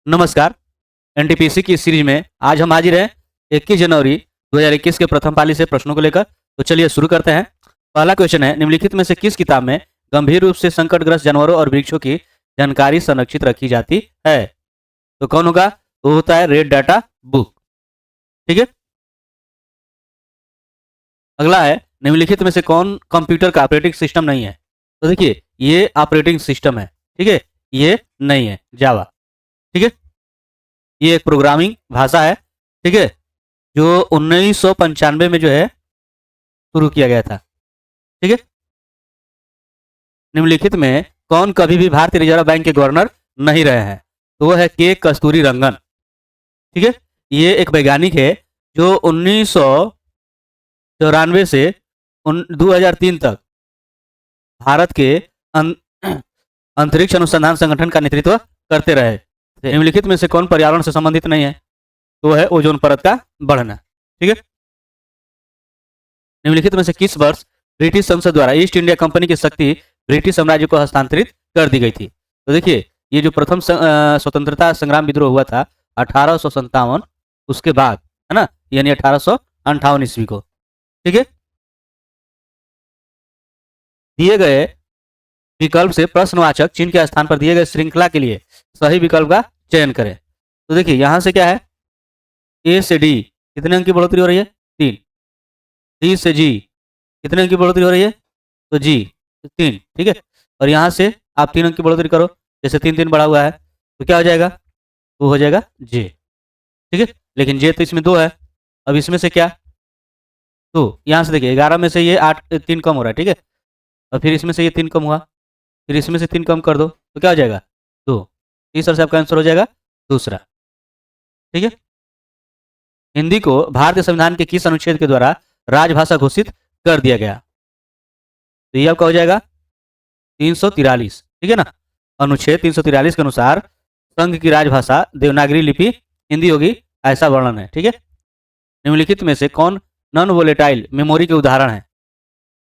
नमस्कार। एनटीपीसी की इस सीरीज में आज हम हाजिर हैं 21 जनवरी 2021 के प्रथम पाली से प्रश्नों को लेकर। तो चलिए शुरू करते हैं। पहला क्वेश्चन है, निम्नलिखित में से किस किताब में गंभीर रूप से संकटग्रस्त जानवरों और वृक्षों की जानकारी संरक्षित रखी जाती है? तो कौन होगा? वो होता है रेड डाटा बुक। ठीक है। अगला है, निम्नलिखित में से कौन कंप्यूटर का ऑपरेटिंग सिस्टम नहीं है? तो देखिए, ये ऑपरेटिंग सिस्टम है। ठीक है, ये नहीं है जावा। ठीक है, ये एक प्रोग्रामिंग भाषा है। ठीक है, जो 1995 में जो है शुरू किया गया था। ठीक है। निम्नलिखित में कौन कभी भी भारतीय रिजर्व बैंक के गवर्नर नहीं रहे हैं? तो वो है के कस्तूरी रंगन। ठीक है, ये एक वैज्ञानिक है जो 1994 से 2003 तक भारत के अंतरिक्ष अनुसंधान संगठन का नेतृत्व करते रहे। निम्नलिखित में से कौन पर्यावरण से संबंधित नहीं है? तो है ओजोन परत का बढ़ना। ठीक है। निम्नलिखित में से किस वर्ष ब्रिटिश संसद द्वारा ईस्ट इंडिया कंपनी की शक्ति ब्रिटिश साम्राज्य को हस्तांतरित कर दी गई थी? तो देखिए, ये जो प्रथम स्वतंत्रता संग्राम विद्रोह हुआ था 1857, उसके बाद, है ना, यानी 1858 ईस्वी को। ठीक है। दिए गए विकल्प से प्रश्नवाचक चिन्ह के स्थान पर दिए गए श्रृंखला के लिए सही विकल्प का चयन करें। तो देखिए, यहां से क्या है, ए से डी कितने अंक की बढ़ोतरी हो रही है? 3। डी से जी कितने अंक की बढ़ोतरी हो रही है? तो जी 3। ठीक है, और यहाँ से आप 3 अंक की बढ़ोतरी करो, जैसे 3 3 बढ़ा हुआ है तो क्या हो जाएगा? वो हो जाएगा जे। ठीक है, लेकिन जे तो इसमें 2 है। अब इसमें से क्या? तो यहाँ से देखिए, 11 में से ये 8 3 कम हो रहा है। ठीक है, और फिर इसमें से ये 3 कम हुआ, फिर इसमें से 3 कम कर दो तो क्या हो जाएगा? 2। इस तरह से आपका आंसर हो जाएगा दूसरा। ठीक है। हिंदी को भारतीय संविधान के किस अनुच्छेद के द्वारा राजभाषा घोषित कर दिया गया? तो ये आपका हो जाएगा 343। ठीक है ना, अनुच्छेद 343 के अनुसार संघ की राजभाषा देवनागरी लिपि हिंदी होगी, ऐसा वर्णन है। ठीक है। निम्नलिखित में से कौन नॉन वोलेटाइल मेमोरी के उदाहरण है?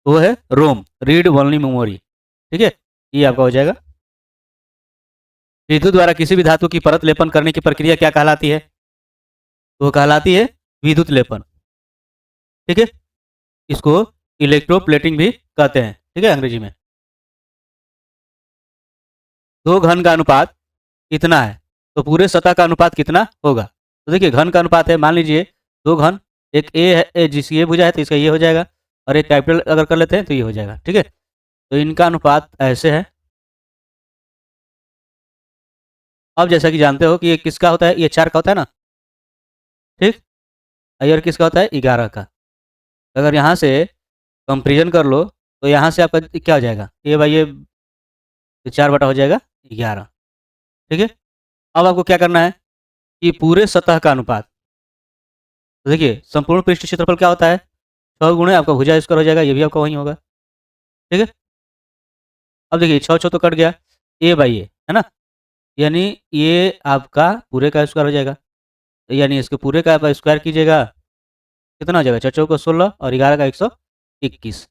वो है रोम, रीड ओनली मेमोरी। ठीक है, ये आपका हो जाएगा। विद्युत द्वारा किसी भी धातु की परत लेपन करने की प्रक्रिया क्या कहलाती है? तो वो कहलाती है विद्युत लेपन। ठीक है, इसको इलेक्ट्रोप्लेटिंग भी कहते हैं। ठीक है, अंग्रेजी में। दो घन का अनुपात कितना है? तो पूरे सतह का अनुपात कितना होगा? तो देखिए, घन का अनुपात है, मान लीजिए 2 घन, एक ए है, जिसकी ये भुजा है तो इसका ये हो जाएगा, और एक कैपिटल अगर कर लेते हैं तो ये हो जाएगा। ठीक है, तो इनका अनुपात ऐसे है। अब जैसा कि जानते हो कि ये किसका होता है, ये 4 का होता है ना। ठीक, और किसका होता है? 11 का। अगर यहाँ से कंपेरिजन कर लो तो यहाँ से आपका क्या हो जाएगा? ये भाई ये 4 बटा हो जाएगा 11। ठीक है, अब आपको क्या करना है कि पूरे सतह का अनुपात, तो देखिए संपूर्ण पृष्ठ क्षेत्रफल क्या होता है? 6 गुणे आपका भुजा स्क्वायर हो जाएगा, ये भी आपका वही होगा। ठीक है, अब देखिए 6 6 तो कट गया, ए बाई ए, है ना, यानी ये आपका पूरे का स्क्वायर हो जाएगा। यानी इसके पूरे का आप स्क्वायर कीजिएगा, कितना हो जाएगा? 4 चौको 16 और 11 का 121,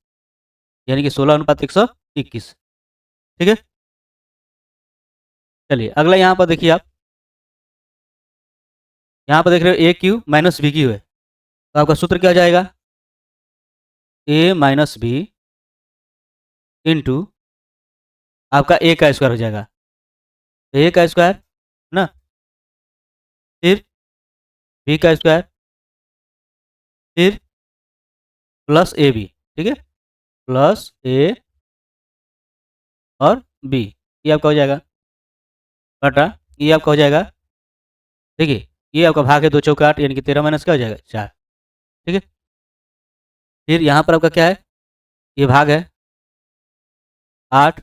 यानी कि 16 अनुपात 121। ठीक है, चलिए अगला यहाँ पर देखिए आप, यहाँ पर देख रहे हो ए क्यू माइनस बी क्यू है, तो आपका सूत्र क्या हो जाएगा? ए माइनस बी इंटू आपका ए का स्क्वायर हो जाएगा, तो ए का स्क्वायर ना, फिर बी का स्क्वायर, फिर प्लस ए बी। ठीक है, प्लस ए और बी, ये आपका हो जाएगा बटा, ये आपका हो जाएगा। देखिए, ये आपका भाग है 2 चौका 8, यानी कि 13 माइनस क्या हो जाएगा? 4। ठीक है, फिर यहाँ पर आपका क्या है? ये भाग है 8,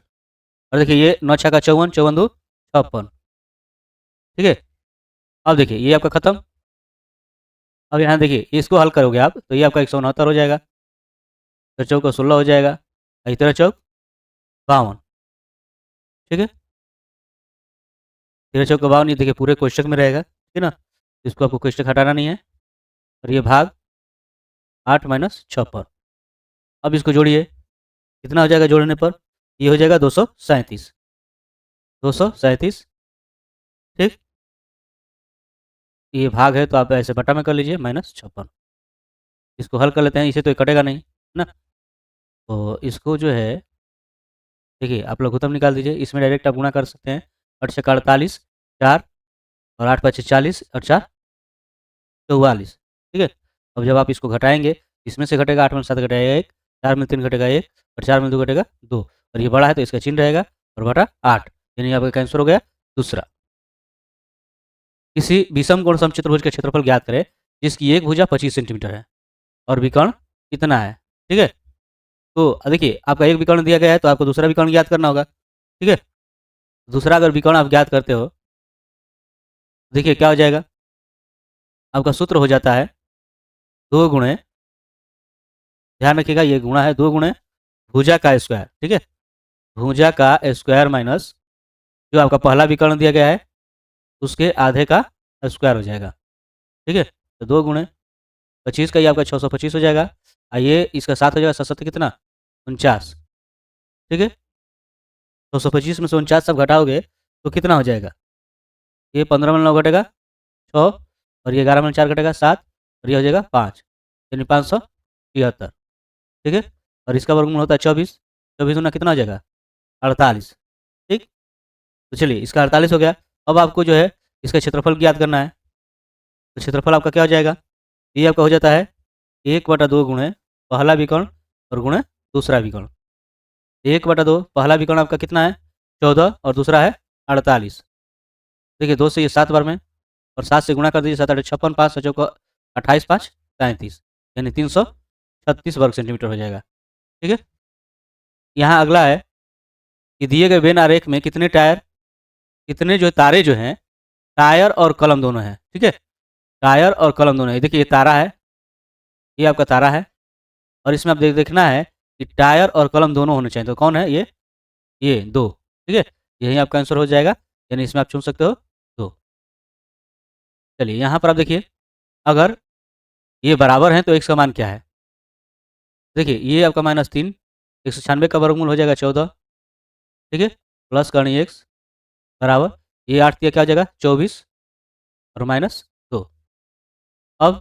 और देखिए ये 9 छक्का 54, 54 2 56। ठीक है, अब देखिए ये आपका खत्म। अब यहाँ देखिए, इसको हल करोगे आप तो ये आपका 169 हो जाएगा, तो चौका 16 हो जाएगा, और 13 चौक 52। ठीक है, 13 चौक 52, ये देखिए पूरे कोष्टक में रहेगा। ठीक है ना, इसको आपको कोष्टक हटाना नहीं है, और ये भाग 8 माइनस 56। अब इसको जोड़िए, कितना हो जाएगा जोड़ने पर? ये हो जाएगा 237। 237। ठीक, ये भाग है तो आप ऐसे बटा में कर लीजिए -56। इसको हल कर लेते हैं, इसे तो ये कटेगा नहीं, है ना? तो इसको जो है देखिए आप लघुत्तम निकाल दीजिए, इसमें डायरेक्ट आप गुणा कर सकते हैं। 8 छक्का 48, 4 और 8 पचे 40 और 4 44, ठीक है? अब जब आप इसको घटाएँगे, इसमें से घटेगा 8 में 7 घटाएगा 1, 4 में 3 घटेगा 1 और 4 में 2 घटेगा 2 और ये बड़ा है तो इसका चिन्ह रहेगा और बटा 8 यानी आपका आंसर हो गया दूसरा। किसी विषम कोण समचतुर्भुज का क्षेत्रफल ज्ञात करें जिसकी एक भुजा 25 सेंटीमीटर है और विकर्ण कितना है, ठीक है? तो देखिए आपका एक विकर्ण दिया गया है तो आपको दूसरा विकर्ण ज्ञात करना होगा, ठीक है? दूसरा अगर विकर्ण आप ज्ञात करते हो, देखिए क्या हो जाएगा? आपका सूत्र हो जाता है 2 गुणे, ध्यान रखिएगा ये गुणा है 2 गुणे भुजा का स्क्वायर, ठीक है? भुजा का स्क्वायर माइनस जो आपका पहला विकर्ण दिया गया है उसके आधे का स्क्वायर हो जाएगा, ठीक है? तो 2 गुणे 25 का ये आपका 625 हो जाएगा। ये इसका 7 हो जाएगा, 7 कितना 49, ठीक है? 625 में से 49 सब घटाओगे तो कितना हो जाएगा? ये 15 में 9 घटेगा 6 और ये 11 में 4 घटेगा 7 और ये हो जाएगा 5 यानी 573, ठीक है? और इसका वर्गमूल होता है 24, 24 गुना कितना हो जाएगा 48, ठीक? तो चलिए इसका 48 हो गया। अब आपको जो है इसका क्षेत्रफल ज्ञात करना है, तो क्षेत्रफल आपका क्या हो जाएगा? ये आपका हो जाता है 1/2 गुणे पहला विकर्ण और गुणे दूसरा विकर्ण। 1/2 पहला विकर्ण आपका कितना है 14 और दूसरा है 48। देखिए 2 से ये 7 बार में और 7 से गुणा कर दीजिए, 7 8 56, 5 चौको 28, 5 37 यानी 336 वर्ग सेंटीमीटर हो जाएगा, ठीक है? यहाँ अगला है कि दिए गए वेन आरेख में कितने जो तारे जो हैं, टायर और कलम दोनों हैं, ठीक है? टायर और कलम दोनों है। देखिए ये तारा है, ये आपका तारा है और इसमें आप देखना है कि टायर और कलम दोनों होने चाहिए। तो कौन है ये 2, ठीक है? यही आपका आंसर हो जाएगा यानी इसमें आप चुन सकते हो 2। चलिए यहाँ पर आप देखिए अगर ये बराबर हैं तो x का मान क्या है? देखिए ये आपका -3, 196 का वर्गमूल हो जाएगा 14, ठीक है? प्लस करनी x बराबर ये 8 दिया क्या हो जाएगा 24 और -2। अब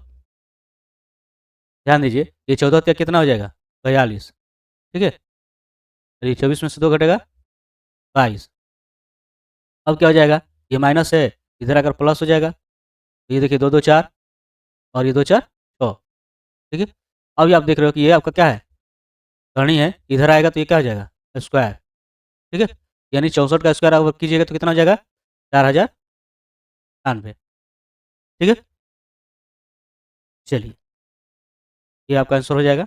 ध्यान दीजिए ये 14 दिया कितना हो जाएगा 42, ठीक है? और ये 24 में से 2 घटेगा 22। अब क्या हो जाएगा? ये माइनस है, इधर आकर प्लस हो जाएगा। ये देखिए 2 2 4 और ये 2 4 6, ठीक है? अब ये आप देख रहे हो कि ये आपका क्या है? घड़ी है, इधर आएगा तो ये क्या हो जाएगा? स्क्वायर, ठीक है? यानी 64 का स्क्वायर आप कीजिएगा तो कितना हो जाएगा? 4098, ठीक है? चलिए, ये आपका आंसर हो जाएगा।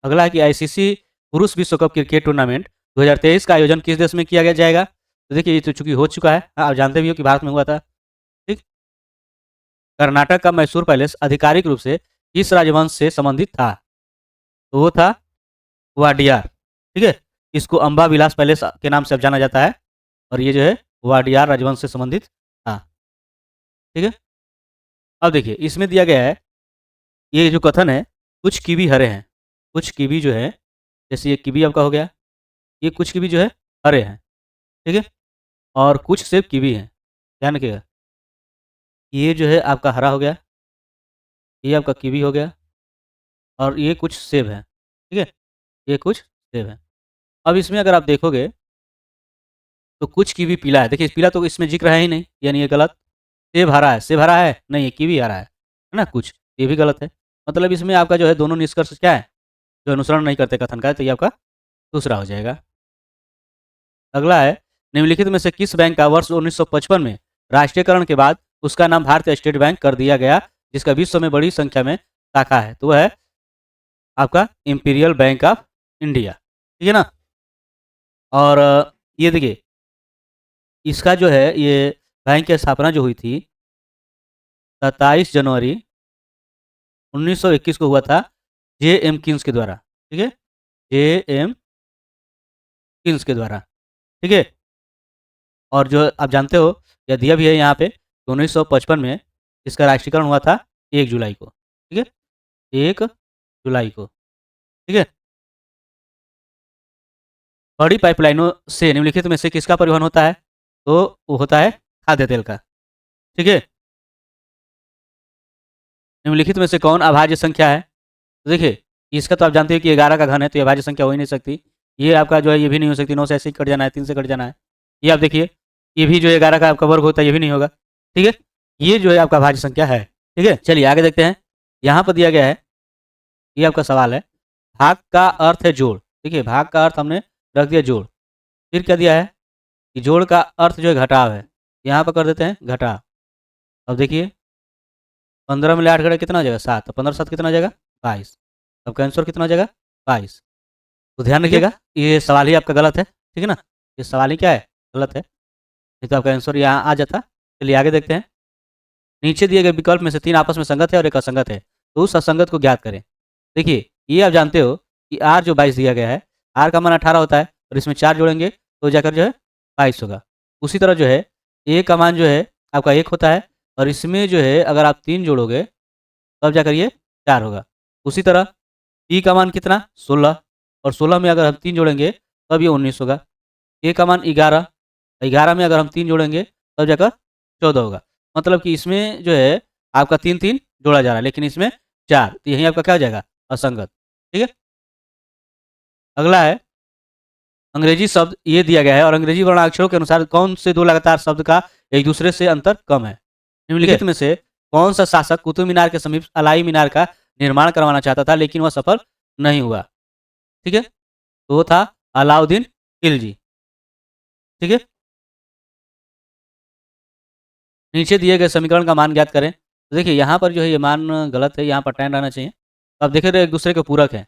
अगला है कि आईसीसी पुरुष विश्व कप क्रिकेट टूर्नामेंट 2023 का आयोजन किस देश में किया गया जाएगा? तो देखिए ये तो चूँकि हो चुका है, आप जानते भी हो कि भारत में हुआ था, ठीक? कर्नाटक का मैसूर पैलेस आधिकारिक रूप से किस राजवंश से संबंधित था? तो वो था वाडियार, ठीक है? इसको अंबा विलास पैलेस के नाम से अब जाना जाता है और ये जो है वाडियार राजवंश से संबंधित था, ठीक है? अब देखिए इसमें दिया गया है, ये जो कथन है, कुछ कीवी हरे हैं, कुछ कीवी जो है, जैसे ये कीवी आपका हो गया, ये कुछ कीवी जो है हरे हैं, ठीक है? और कुछ सेब कीवी हैं, ध्यान रखिएगा। ये जो है आपका हरा हो गया, ये आपका कीवी हो गया और ये कुछ सेब हैं, ठीक है? ये कुछ सेब हैं। अब इसमें अगर आप देखोगे तो कुछ कीवी पीला है, देखिए पीला तो इसमें ज़िक्र है ही नहीं, यानी ये गलत। सेब हरा है? नहीं, ये कीवी हरा है ना? कुछ, ये भी गलत है। मतलब इसमें आपका जो है दोनों निष्कर्ष क्या है, जो अनुसरण नहीं करते कथन का, तो ये आपका दूसरा हो जाएगा। अगला है, निम्नलिखित में से किस बैंक का वर्ष 1955 में राष्ट्रीयकरण के बाद उसका नाम भारतीय स्टेट बैंक कर दिया गया, जिसका विश्व में बड़ी संख्या में शाखा है? तो वह है आपका इंपीरियल बैंक ऑफ इंडिया, ठीक है ना? और ये देखिए इसका जो है ये बैंक की स्थापना जो हुई थी 27 जनवरी 1921 को हुआ था जे एम किन्स के द्वारा, ठीक है? जे एम किन्स के द्वारा, ठीक है? और जो आप जानते हो या दिया भी है यहाँ पे 1955 में इसका राष्ट्रीयकरण हुआ था 1 जुलाई को, ठीक है? 1 जुलाई को, ठीक है? बड़ी पाइपलाइनों से निम्नलिखित में से किसका परिवहन होता है? तो वो होता है खाद्य तेल का, ठीक है? निम्नलिखित में से कौन अभाज्य संख्या है? तो देखिए इसका तो आप जानते हो कि 11 का घन है, तो ये अभाज्य संख्या हो ही नहीं सकती। ये आपका जो है ये भी नहीं हो सकती, 9 से ऐसे ही कट जाना है, 3 से कट जाना है। ये आप देखिए ये भी जो है 11 का आपका वर्ग होता है, ये भी नहीं होगा। ठीक है, ये जो है आपका अभाज्य संख्या है। ठीक है, चलिए आगे देखते हैं। यहाँ पर दिया गया है, ये आपका सवाल है, भाग का अर्थ है जोड़। देखिए भाग का अर्थ हमने रख दिया जोड़, फिर क्या दिया है कि जोड़ का अर्थ जो है घटाव है। यहाँ पर कर देते हैं घटाव। अब देखिए 15 में 8 घटा कितना हो जाएगा 7, तो 15 7 कितना हो जाएगा 22। अब का आंसर कितना हो जाएगा 22। तो ध्यान रखिएगा ये सवाल ही आपका गलत है। ठीक है ना, ये सवाल ही क्या है, गलत है। नहीं तो आपका आंसर यहाँ आ जाता। चलिए आगे देखते हैं। नीचे दिए गए विकल्प में से 3 आपस में संगत है और एक असंगत है, तो उस असंगत को ज्ञात करें। देखिए ये आप जानते हो कि आर जो 22 दिया गया है, आर का मान 18 होता है और इसमें 4 जोड़ेंगे तो जाकर जो है 22 होगा। उसी तरह जो है ए का मान जो है आपका 1 होता है और इसमें जो है अगर आप 3 जोड़ोगे तब जाकर ये 4 होगा। उसी तरह बी का मान कितना 16 और 16 में अगर हम 3 जोड़ेंगे तब ये 19 होगा। ए का मान 11, 11 में अगर हम 3 जोड़ेंगे तब जाकर 14 होगा। मतलब कि इसमें जो है आपका 3 जोड़ा जा रहा है लेकिन इसमें 4, तो यहीं आपका क्या हो जाएगा असंगत। ठीक है, अगला है अंग्रेजी शब्द ये दिया गया है और अंग्रेजी वर्णाक्षरों के अनुसार कौन से दो लगातार शब्द का एक दूसरे से अंतर कम है। निम्नलिखित में से कौन सा शासक कुतुब मीनार के समीप अलाई मीनार का निर्माण करवाना चाहता था लेकिन वह सफल नहीं हुआ? ठीक है, तो वो था अलाउद्दीन खिलजी। ठीक है, नीचे दिए गए समीकरण का मान ज्ञात करें। तो देखिए यहाँ पर जो है ये मान गलत है, यहाँ पर tan रहना चाहिए। तो आप देखें तो एक दूसरे के पूरक हैं,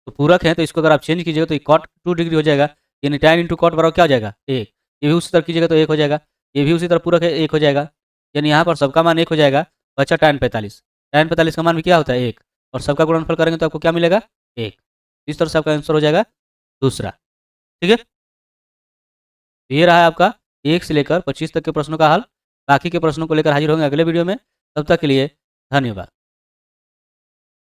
तो पूरक है तो इसको अगर आप चेंज कीजिएगा तो ये cot 2 डिग्री हो जाएगा, यानी tan इंटू कॉट बराबर क्या हो जाएगा 1। ये भी उसी तरह कीजिएगा तो 1 हो जाएगा, ये भी उसी तरह पूरक है 1 हो जाएगा, यानी यहाँ पर सबका मान 1 हो जाएगा। बचा tan 45, tan 45 का मान भी क्या होता है 1 और सबका गुणनफल करेंगे तो आपको क्या मिलेगा 1। इस तरह से आपका आंसर हो जाएगा दूसरा। ठीक है, ये रहा आपका 1 से लेकर 25 तक के प्रश्नों का हल। बाकी के प्रश्नों को लेकर हाजिर होंगे अगले वीडियो में। तब तक के लिए धन्यवाद।